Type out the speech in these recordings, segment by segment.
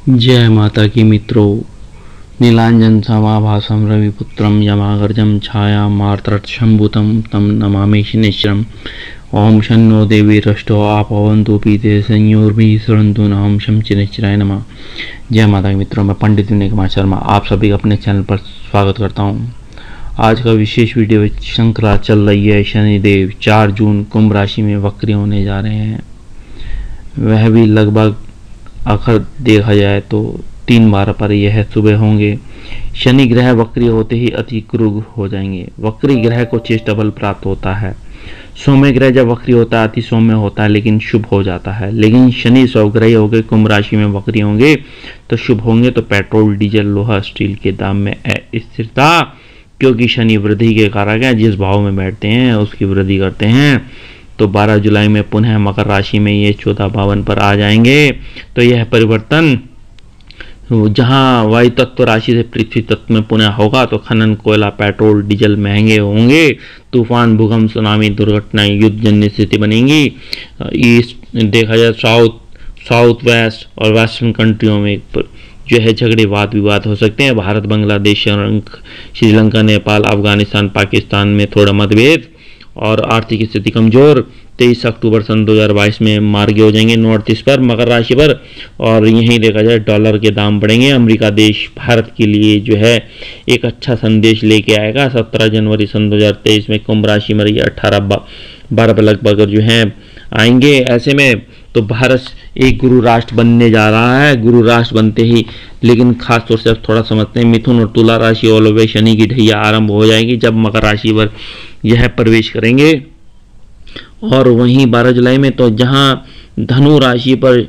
जय माता की मित्रों। नीलांजन समाभासं रविपुत्रं यमागर्जं छाया मार्तशंभुतं तम नमामि शनिश्चरम्। ओम शन्नो देवी रष्टो आपवन्तु पीते संयोर्भिः सृणन्तु नाम शं शनिश्चराय नमः। जय माता के मित्रों, मैं पंडित विनय कुमार शर्मा आप सभी का अपने चैनल पर स्वागत करता हूँ। आज का विशेष वीडियो श्रृंखला चल रही है। शनिदेव 4 जून कुंभ राशि में वक्री होने जा रहे हैं, वह भी लगभग अगर देखा जाए तो 3 बार पर यह सुबह होंगे। शनि ग्रह वक्री होते ही अति क्रूर हो जाएंगे। वक्री ग्रह को चेष्टा बल प्राप्त होता है। सौम्य ग्रह जब वक्री होता है अति सौम्य होता है लेकिन शुभ हो जाता है। लेकिन शनि स्वग्रही होकर कुंभ राशि में वक्री होंगे तो शुभ होंगे तो पेट्रोल डीजल लोहा स्टील के दाम में स्थिरता, क्योंकि शनि वृद्धि के कारक है। जिस भाव में बैठते हैं उसकी वृद्धि करते हैं। तो 12 जुलाई में पुनः मकर राशि में ये 1452 पर आ जाएंगे। तो यह परिवर्तन जहां वायु तत्व राशि से पृथ्वी तत्व में पुनः होगा तो खनन, कोयला, पेट्रोल, डीजल महंगे होंगे। तूफान, भूकंप, सुनामी, दुर्घटना, युद्ध जन्य स्थिति बनेंगी। ईस्ट देखा जाए साउथ वेस्ट और वेस्टर्न कंट्रियों में जो है झगड़े वाद विवाद हो सकते हैं। भारत, बांग्लादेश, श्रीलंका, नेपाल, अफगानिस्तान, पाकिस्तान में थोड़ा मतभेद और आर्थिक स्थिति कमजोर। 23 अक्टूबर सन 2022 में मार्गी हो जाएंगे नॉर्थ ईस्ट पर, मकर राशि पर। और यहीं देखा जाए डॉलर के दाम बढ़ेंगे। अमेरिका देश भारत के लिए जो है एक अच्छा संदेश लेके आएगा। 17 जनवरी सन 2023 में कुंभ राशि में 18-12 लगभग जो है आएंगे। ऐसे में तो भारत एक गुरु राष्ट्र बनने जा रहा है। गुरु राष्ट्र बनते ही लेकिन खास तौर से अब थोड़ा समझते हैं, मिथुन और तुला राशि ऑल ओवर शनि की ढैया आरंभ हो जाएगी जब मकर राशि पर यह प्रवेश करेंगे। और वहीं 12 जुलाई में तो जहां धनु राशि पर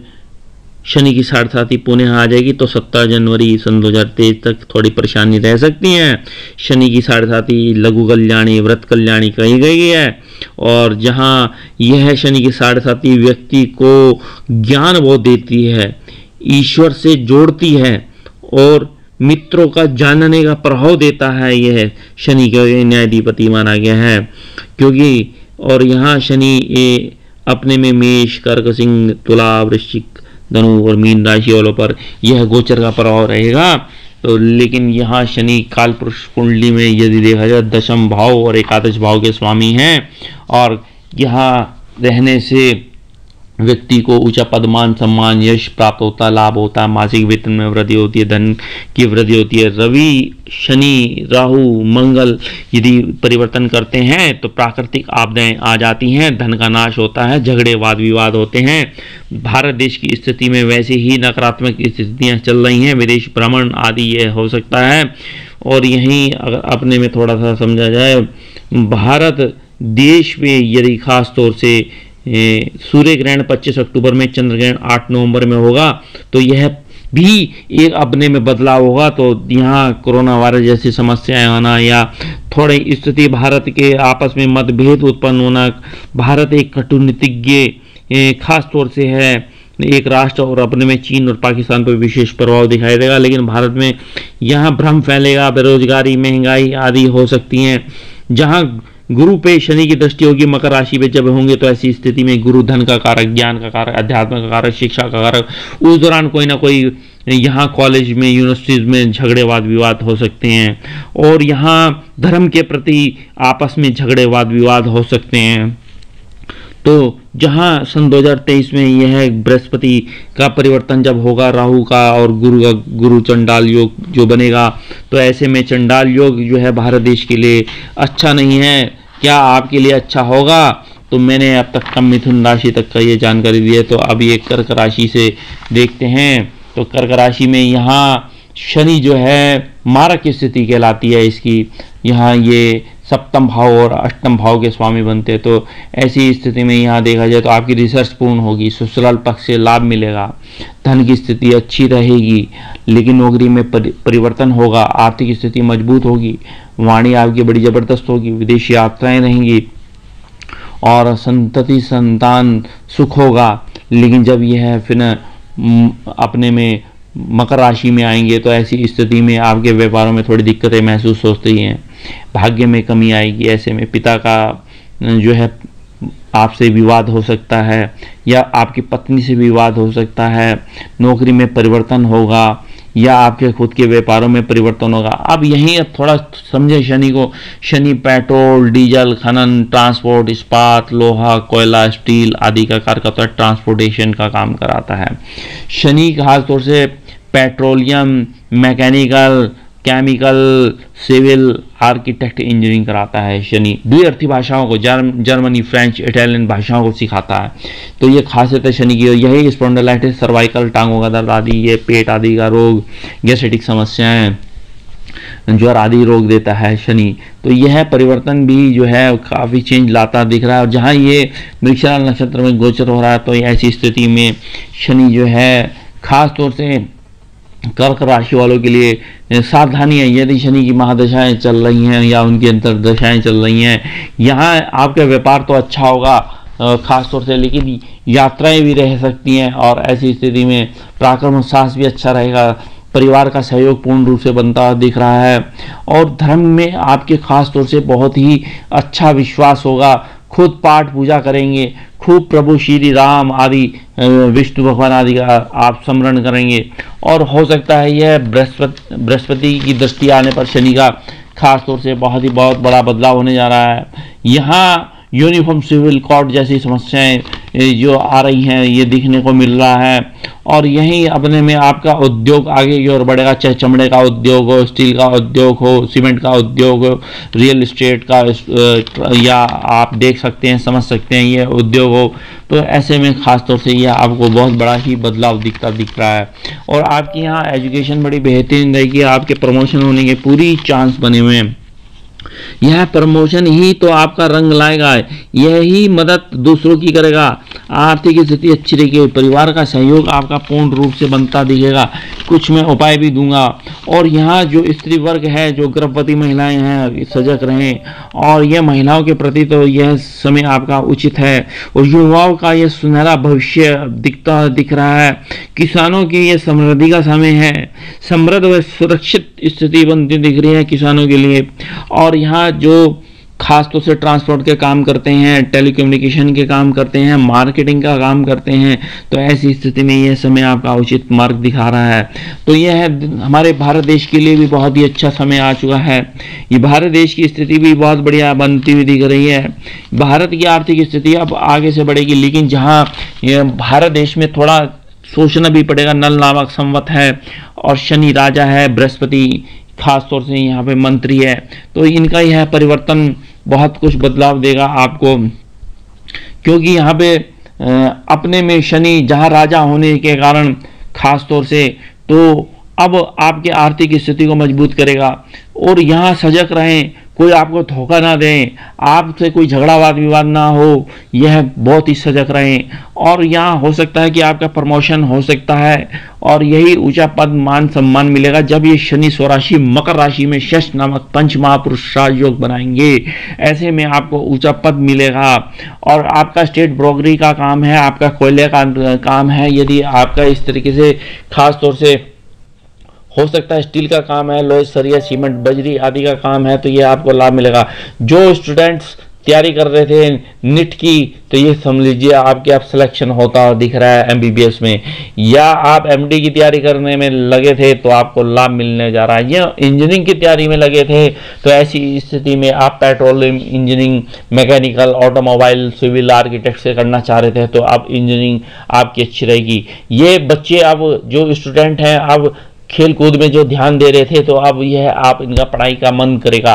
शनि की 7.5 पुनः आ जाएगी तो 17 जनवरी सन 2023 तक थोड़ी परेशानी रह सकती है। शनि की 7.5 लघु कल्याणी, व्रत कल्याणी कही गई है। और जहां यह शनि की 7.5 व्यक्ति को ज्ञान बहुत देती है, ईश्वर से जोड़ती है और मित्रों का जानने का प्रभाव देता है। यह शनि का न्यायाधिपति माना गया है, क्योंकि और यहाँ शनि अपने में मेष, कर्क, सिंह, तुला, वृश्चिक, धनु और मीन राशि वालों पर यह गोचर का प्रभाव रहेगा। तो लेकिन यहाँ शनि कालपुरुष कुंडली में यदि देखा जाए 10म भाव और एकादश भाव के स्वामी हैं, और यहाँ रहने से व्यक्ति को ऊंचा पद, मान, सम्मान, यश प्राप्त होता, लाभ होता, मासिक वेतन में वृद्धि होती है, धन की वृद्धि होती है। रवि, शनि, राहु, मंगल यदि परिवर्तन करते हैं तो प्राकृतिक आपदाएं आ जाती हैं, धन का नाश होता है, झगड़े वाद विवाद होते हैं। भारत देश की स्थिति में वैसे ही नकारात्मक स्थितियां चल रही हैं, विदेश भ्रमण आदि ये हो सकता है। और यहीं अगर अपने में थोड़ा सा समझा जाए, भारत देश में यदि खास तौर से सूर्य ग्रहण 25 अक्टूबर में, चंद्र ग्रहण 8 नवंबर में होगा तो यह भी एक अपने में बदलाव होगा। तो यहाँ कोरोना वायरस जैसी समस्याएं आना या थोड़ी स्थिति भारत के आपस में मतभेद उत्पन्न होना, भारत एक कटुनीतिज्ञ खास तौर से है एक राष्ट्र, और अपने में चीन और पाकिस्तान पर विशेष प्रभाव दिखाई देगा। लेकिन भारत में यहाँ भ्रम फैलेगा, बेरोजगारी, महंगाई आदि हो सकती हैं। जहाँ गुरु पे शनि की दृष्टि होगी मकर राशि पे जब होंगे तो ऐसी स्थिति में गुरु धन का कारक, ज्ञान का कारक, अध्यात्म का कारक, शिक्षा का कारक, उस दौरान कोई ना कोई यहाँ कॉलेज में, यूनिवर्सिटीज में झगड़े वाद विवाद हो सकते हैं। और यहाँ धर्म के प्रति आपस में झगड़े वाद विवाद हो सकते हैं। तो जहां सन 2023 में यह बृहस्पति का परिवर्तन जब होगा, राहु का और गुरु चंडाल योग जो बनेगा, तो ऐसे में चंडाल योग जो है भारत देश के लिए अच्छा नहीं है। क्या आपके लिए अच्छा होगा? तो मैंने अब तक का मिथुन राशि तक का ये जानकारी दी है। तो अब ये कर्क राशि से देखते हैं। तो कर्क राशि में यहाँ शनि जो है मारक की स्थिति कहलाती है इसकी। यहाँ ये 7म भाव और 8म भाव के स्वामी बनते हैं। तो ऐसी स्थिति में यहाँ देखा जाए तो आपकी रिसर्च पूर्ण होगी, ससुराल पक्ष से लाभ मिलेगा, धन की स्थिति अच्छी रहेगी, लेकिन नौकरी में परिवर्तन होगा, आर्थिक स्थिति मजबूत होगी, वाणी आपकी बड़ी जबरदस्त होगी, विदेश यात्राएं रहेंगी और संतति संतान सुख होगा। लेकिन जब यह फिर अपने में मकर राशि में आएंगे तो ऐसी स्थिति में आपके व्यापारों में थोड़ी दिक्कतें महसूस होती हैं, भाग्य में कमी आएगी। ऐसे में पिता का जो है आपसे विवाद हो सकता है या आपकी पत्नी से विवाद हो सकता है, नौकरी में परिवर्तन होगा या आपके खुद के व्यापारों में परिवर्तन होगा। अब यहीं अब थोड़ा समझे शनि को। शनि पेट्रोल, डीजल, खनन, ट्रांसपोर्ट, इस्पात, लोहा, कोयला, स्टील आदि का कार्य करता है, ट्रांसपोर्टेशन का काम कराता है। शनि खासतौर से petroleum, mechanical, chemical, civil, architect, engineering कराता है शनि। द्विअर्थी भाषाओं को जर्मनी, फ्रेंच, इटालियन भाषाओं को सिखाता है। तो ये खासियत है शनि की। यही स्पॉन्डिलाइटिस, सर्वाइकल, टांगों का दर्द आदि, ये पेट आदि का रोग, गैस्ट्रिक समस्याएं, ज्वर आदि रोग देता है शनि। तो यह परिवर्तन भी जो है काफ़ी चेंज लाता दिख रहा है। और जहाँ ये मृगशिरा नक्षत्र में गोचर हो रहा है तो ऐसी स्थिति में शनि जो है खास तौर से कर्क राशि वालों के लिए सावधानी है। यदि शनि की महादशाएं चल रही हैं या उनकी अंतरदशाएं चल रही हैं, यहाँ आपका व्यापार तो अच्छा होगा खास तौर से, लेकिन यात्राएं भी रह सकती हैं और ऐसी स्थिति में पराक्रम साहस भी अच्छा रहेगा। परिवार का सहयोग पूर्ण रूप से बनता दिख रहा है और धर्म में आपके खास तौर से बहुत ही अच्छा विश्वास होगा। खुद पाठ पूजा करेंगे, खूब प्रभु श्री राम आदि विष्णु भगवान आदि का आप स्मरण करेंगे। और हो सकता है यह बृहस्पति की दृष्टि आने पर शनि का खास तौर से बहुत बड़ा बदलाव होने जा रहा है। यहाँ यूनिफॉर्म सिविल कोड जैसी समस्याएं जो आ रही हैं ये दिखने को मिल रहा है। और यहीं अपने में आपका उद्योग आगे की ओर बढ़ेगा, चाहे चमड़े का उद्योग हो, स्टील का उद्योग हो, सीमेंट का उद्योग हो, रियल एस्टेट का या आप देख सकते हैं, समझ सकते हैं ये उद्योग हो। तो ऐसे में खास तौर से यह आपको बहुत बड़ा ही बदलाव दिख रहा है। और आपकी यहाँ एजुकेशन बड़ी बेहतरीन रहेगी, आपके प्रमोशन होने के पूरी चांस बने हुए हैं। यह प्रमोशन ही तो आपका रंग लाएगा, यही मदद दूसरों की करेगा। आर्थिक स्थिति अच्छी रहेगी, परिवार का सहयोग आपका पूर्ण रूप से बनता दिखेगा। कुछ मैं उपाय भी दूंगा। और यहाँ जो स्त्री वर्ग है, जो गर्भवती महिलाएं हैं, सजग रहें। और यह महिलाओं के प्रति तो यह समय आपका उचित है और युवाओं का यह सुनहरा भविष्य दिख रहा है। किसानों की यह समृद्धि का समय है, समृद्ध व सुरक्षित स्थिति बनती दिख रही है किसानों के लिए। और यहाँ जो खास तौर से ट्रांसपोर्ट के काम करते हैं, टेलीकम्युनिकेशन के काम करते हैं, मार्केटिंग का काम करते हैं, तो ऐसी स्थिति में यह समय आपका उचित मार्ग दिखा रहा है। तो यह है हमारे भारत देश के लिए भी बहुत ही अच्छा समय आ चुका है। ये भारत देश की स्थिति भी बहुत बढ़िया बनती हुई दिख रही है। भारत की आर्थिक स्थिति अब आगे से बढ़ेगी, लेकिन जहाँ भारत देश में थोड़ा सोचना भी पड़ेगा। नल नामक संवत है और शनि राजा है, बृहस्पति खास तौर से यहाँ पे मंत्री है, तो इनका यह परिवर्तन बहुत कुछ बदलाव देगा आपको। क्योंकि यहाँ पे अपने में शनि जहाँ राजा होने के कारण खास तौर से तो अब आपके आर्थिक स्थिति को मजबूत करेगा। और यहाँ सजग रहें, कोई आपको धोखा ना दें, आपसे कोई झगड़ा वाद विवाद ना हो, यह बहुत ही सजग रहें। और यहाँ हो सकता है कि आपका प्रमोशन हो सकता है और यही ऊंचा पद मान सम्मान मिलेगा जब ये शनि स्वराशि मकर राशि में शश नामक पंच महापुरुष राजयोग बनाएंगे। ऐसे में आपको ऊंचा पद मिलेगा। और आपका स्टेट ब्रोकरी का काम है, आपका कोयले का काम है, यदि आपका इस तरीके से खास तौर से हो सकता है स्टील का काम है, लोहे सरिया सीमेंट बजरी आदि का काम है, तो ये आपको लाभ मिलेगा। जो स्टूडेंट्स तैयारी कर रहे थे नीट की, तो ये समझ लीजिए आपके अब सिलेक्शन होता दिख रहा है एमबीबीएस में, या आप एमडी की तैयारी करने में लगे थे तो आपको लाभ मिलने जा रहा है। या इंजीनियरिंग की तैयारी में लगे थे तो ऐसी स्थिति में आप petroleum engineering, mechanical, automobile, civil, architect से करना चाह रहे थे तो अब इंजीनियरिंग आपकी अच्छी रहेगी। ये बच्चे अब जो स्टूडेंट हैं अब खेल कूद में जो ध्यान दे रहे थे तो अब यह आप इनका पढ़ाई का मन करेगा।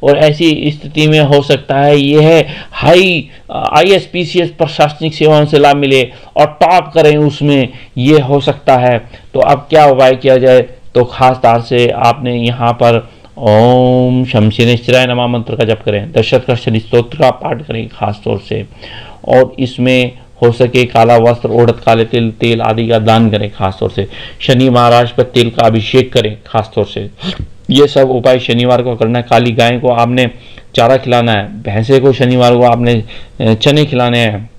और ऐसी स्थिति में हो सकता है यह हाई IAS PCS प्रशासनिक सेवाओं से लाभ मिले और टॉप करें उसमें, ये हो सकता है। तो अब क्या उपाय किया जाए, तो खास तौर से आपने यहाँ पर ओम शम शनिश्चराय नमः मंत्र का जप करें, दशरथ का शनि स्तोत्र का पाठ करें खास तौर से। और इसमें हो सके काला वस्त्र, उड़द काले तेल आदि का दान करें खास तौर से। शनि महाराज पर तेल का अभिषेक करें खास तौर से। ये सब उपाय शनिवार को करना है। काली गाय को आपने चारा खिलाना है, भैंसे को शनिवार को आपने चने खिलाने हैं,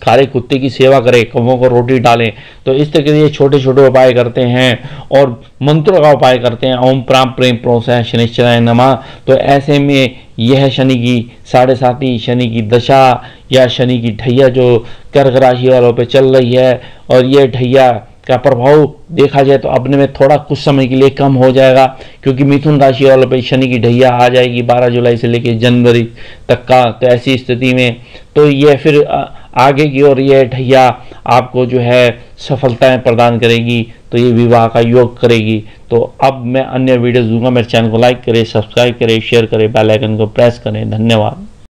खारे कुत्ते की सेवा करें, कौवों को रोटी डालें। तो इस तरह के ये छोटे छोटे उपाय करते हैं और मंत्रों का उपाय करते हैं, ओम प्राम प्रेम प्रोसह शनिश्चराय नमः। तो ऐसे में यह शनि की 7.5 शनि की दशा या शनि की ढैया जो कर्क राशि वालों पे चल रही है, और ये ढैया का प्रभाव देखा जाए तो अपने में थोड़ा कुछ समय के लिए कम हो जाएगा, क्योंकि मिथुन राशि वालों पे शनि की ढैया आ जाएगी 12 जुलाई से लेकर जनवरी तक का। तो ऐसी स्थिति में तो ये फिर आगे की ओर ये ढैया आपको जो है सफलताएं प्रदान करेगी, तो ये विवाह का योग करेगी। तो अब मैं अन्य वीडियोस दूंगा, मेरे चैनल को लाइक करें, सब्सक्राइब करें, शेयर करें, बेल आइकन को प्रेस करें। धन्यवाद।